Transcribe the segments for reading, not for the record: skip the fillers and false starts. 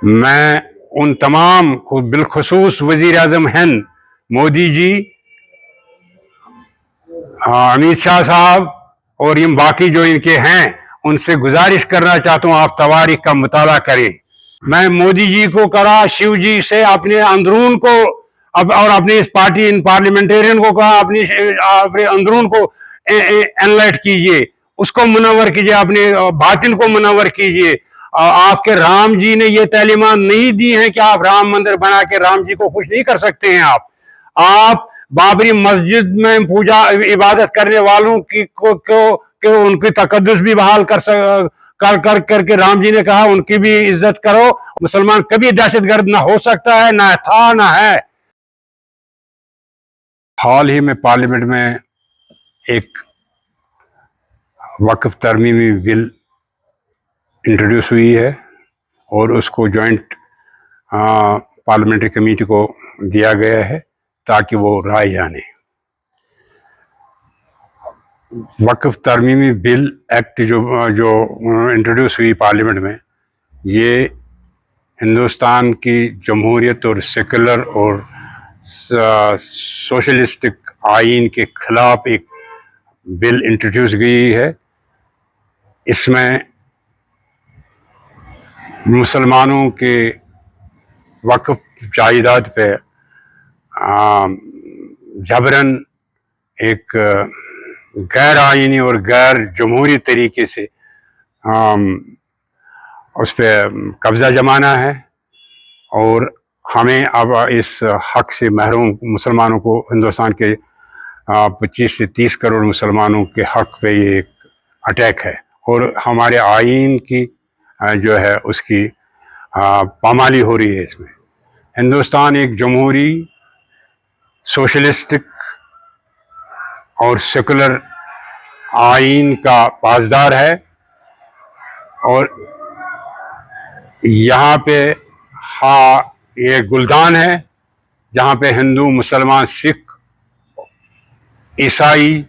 मैं उन तमाम बिलखुसूस वज़ीर आज़म हिंद मोदी जी, अमित शाह साहब और ये बाकी जो इनके हैं, उनसे गुजारिश करना चाहता हूँ आप तवारीख का मुताला करें। मैं मोदी जी को करा, शिव जी से अपने अंदरून को अब और अपनी इस पार्टी इन पार्लियामेंटेरियन को कहा अपने अंदरून को एनलाइट कीजिए, उसको मुनव्वर कीजिए, अपने बातिन को मुनव्वर कीजिए। आपके राम जी ने ये तालीमात नहीं दी हैं कि आप राम मंदिर बना के राम जी को खुश नहीं कर सकते हैं। आप बाबरी मस्जिद में पूजा इबादत करने वालों की को उनकी तकद्दुस भी बहाल करके राम जी ने कहा उनकी भी इज्जत करो। मुसलमान कभी दहशतगर्द ना हो सकता है, ना था ना है। हाल ही में पार्लियामेंट में एक वक्फ तरमीमी बिल इंट्रोड्यूस हुई है और उसको जॉइंट पार्लियामेंट्री कमेटी को दिया गया है ताकि वो राय जाने। वक्फ तरमीमी बिल एक्ट जो जो इंट्रोड्यूस हुई पार्लियामेंट में, ये हिंदुस्तान की जमहूरियत और सेकुलर और सोशलिस्टिक आइन के खिलाफ एक बिल इंट्रोड्यूस गई है। इसमें मुसलमानों के वक्फ जायदाद पे जबरन एक गैर आइनी और गैर जमहूरी तरीके से उस पर कब्ज़ा जमाना है और हमें अब इस हक से महरूम मुसलमानों को, हिंदुस्तान के 25 से 30 करोड़ मुसलमानों के हक पे ये एक अटैक है और हमारे आइन की जो है उसकी पामाली हो रही है। इसमें हिंदुस्तान एक जमहूरी, सोशलिस्टिक और सेकुलर आइन का पासदार है और यहाँ पे ये गुलदान है जहाँ पे हिंदू, मुसलमान, सिख, ईसाई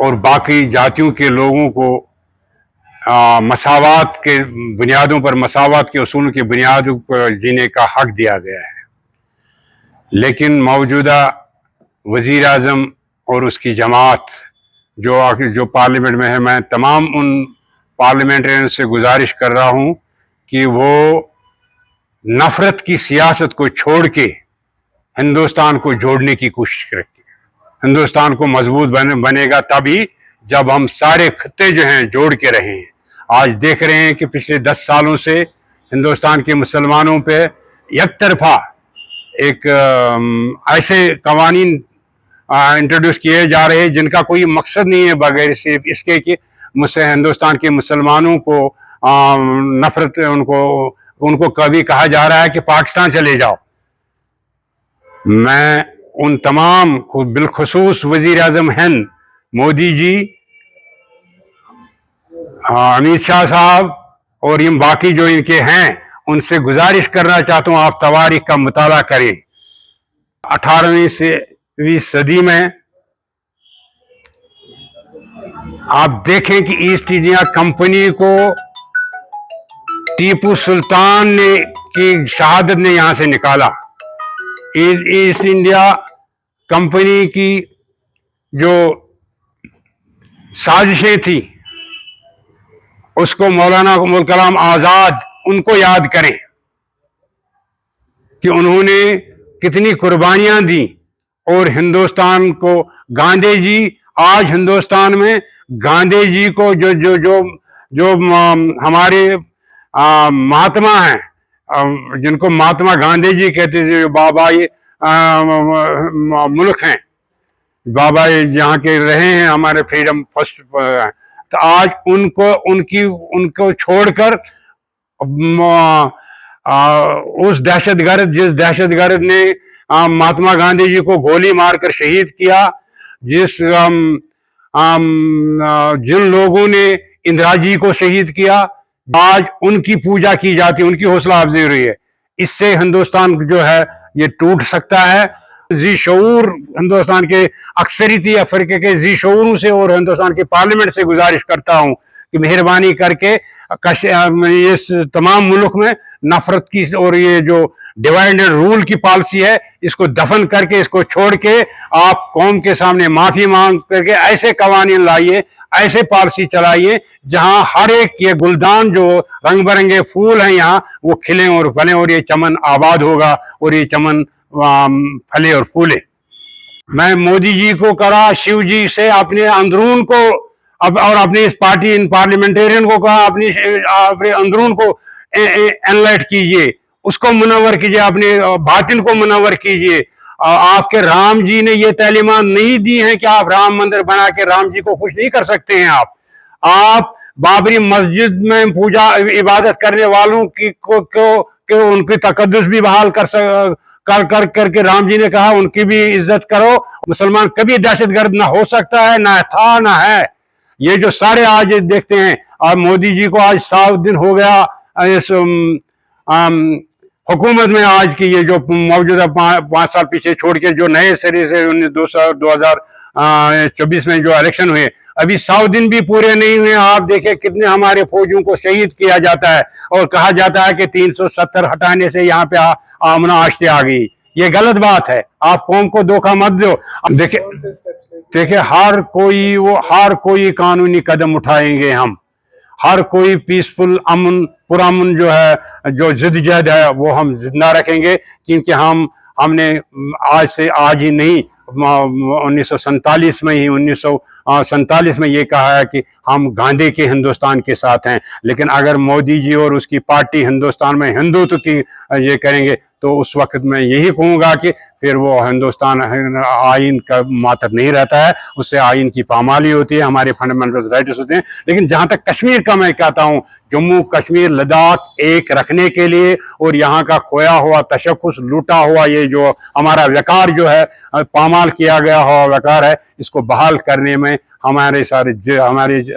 और बाकी जातियों के लोगों को मसावात के बुनियादों पर, मसावात के उसूल की बुनियादों पर जीने का हक दिया गया है। लेकिन मौजूदा वज़ीर आज़म और उसकी जमात जो पार्लियामेंट में है, मैं तमाम उन पार्लियामेंटेरियन से गुजारिश कर रहा हूँ कि वो नफ़रत की सियासत को छोड़ के हिंदुस्तान को जोड़ने की कोशिश करें। हिंदुस्तान को मजबूत बनेगा तभी जब हम सारे खत्ते जो हैं जोड़ के रहें। आज देख रहे हैं कि पिछले 10 सालों से हिंदुस्तान के मुसलमानों पे एक तरफा एक ऐसे कवानीन इंट्रोड्यूस किए जा रहे हैं जिनका कोई मकसद नहीं है बगैर सिर्फ इसके कि हिंदुस्तान के मुसलमानों को नफरत, उनको कभी कहा जा रहा है कि पाकिस्तान चले जाओ। मैं उन तमाम बिलखुसूस वज़ीर आज़म हिंद मोदी जी, अमित शाह साहब और ये बाकी जो इनके हैं, उनसे गुजारिश करना चाहता हूँ आप तवारीख का मुताला करें। 18वीं सदी में आप देखें कि ईस्ट इंडिया कंपनी को टीपू सुल्तान ने की शहादत ने यहां से निकाला। ईस्ट इंडिया कंपनी की जो साजिशें थी उसको मौलाना अबुल कलाम आजाद उनको याद करें कि उन्होंने कितनी कुर्बानियां दी और हिंदुस्तान को गांधी जी, आज हिंदुस्तान में गांधी जी को जो जो जो जो हमारे महात्मा हैं, जिनको महात्मा गांधी जी कहते थे, जो बाबा ये मुल्क हैं, बाबा जहाँ के रहे हैं हमारे फ्रीडम फर्स्ट, तो आज उनको छोड़कर उस दहशतगर्द, जिस दहशतगर्द ने महात्मा गांधी जी को गोली मारकर शहीद किया, जिन लोगों ने इंदिरा जी को शहीद किया, आज उनकी पूजा की जाती है, उनकी हौसला अफजाई हो रही है। इससे हिंदुस्तान जो है ये टूट सकता है। जी शऊर हिंदुस्तान के अक्सरियती अफ्रीका के जी शऊरों से और हिंदुस्तान के पार्लियामेंट से गुजारिश करता हूं कि मेहरबानी करके इस तमाम मुल्क में नफरत की और ये जो डिवाइड एंड रूल की पॉलिसी है, इसको दफन करके, इसको छोड़ के आप कौम के सामने माफी मांग करके ऐसे कवानीन लाइए, ऐसे पॉलिसी चलाइए जहां हर एक ये गुलदान जो रंग बिरंगे फूल हैं यहाँ वो खिले और फले और ये चमन आबाद होगा और ये चमन फले और फूले। मैं मोदी जी को करा, शिव जी से अपने अंदरून को अब और अपनी इस पार्टी इन पार्लियामेंटेरियन को कहा अपने अंदरून को एनलाइट कीजिए, उसको मुनव्वर कीजिए, अपने बातिन को मुनव्वर कीजिए। आपके राम जी ने ये तालीमात नहीं दी हैं कि आप राम मंदिर बना के राम जी को खुश नहीं कर सकते हैं। आप बाबरी मस्जिद में पूजा इबादत करने वालों की को उनकी तकद्दुस भी बहाल करके राम जी ने कहा उनकी भी इज्जत करो। मुसलमान कभी दहशतगर्द ना हो सकता है, ना था ना है। ये जो सारे आज देखते हैं, और मोदी जी को आज 7 दिन हो गया इस हुकूमत में, आज की ये जो मौजूदा 5 साल पीछे छोड़ के जो नए सिरे से 2024 में जो इलेक्शन हुए, अभी 100 दिन भी पूरे नहीं हुए। आप देखें कितने हमारे फौजियों को शहीद किया जाता है और कहा जाता है कि 370 हटाने से यहाँ पे आमना आश्ते आ गई। ये गलत बात है, आप कौम को धोखा मत दो। देखिए हर कोई कानूनी कदम उठाएंगे हम, हर कोई पीसफुल अमन पुरअमन जो है, जो जिद्दजहद है वो हम जिंदा रखेंगे, क्योंकि हमने आज से आज ही नहीं 1947 में ही 1947 में ये कहा है कि हम गांधी के हिंदुस्तान के साथ हैं। लेकिन अगर मोदी जी और उसकी पार्टी हिंदुस्तान में हिंदुत्व की ये करेंगे तो उस वक्त मैं यही कहूँगा कि फिर वो हिंदुस्तान आइन का मातर नहीं रहता है, उससे आइन की पामाली होती है, हमारे फंडामेंटल राइट्स होते हैं। लेकिन जहाँ तक कश्मीर का मैं कहता हूँ, जम्मू कश्मीर लद्दाख एक रखने के लिए और यहाँ का खोया हुआ तशख्खुस, लूटा हुआ ये जो हमारा वकार जो है, पामाल किया गया हुआ वकार है, इसको बहाल करने में हमारी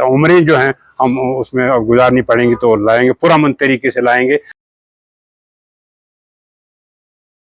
उम्रें जो हैं हम उसमें गुजारनी पड़ेंगी, तो लाएंगे, पुरअमन तरीके से लाएंगे।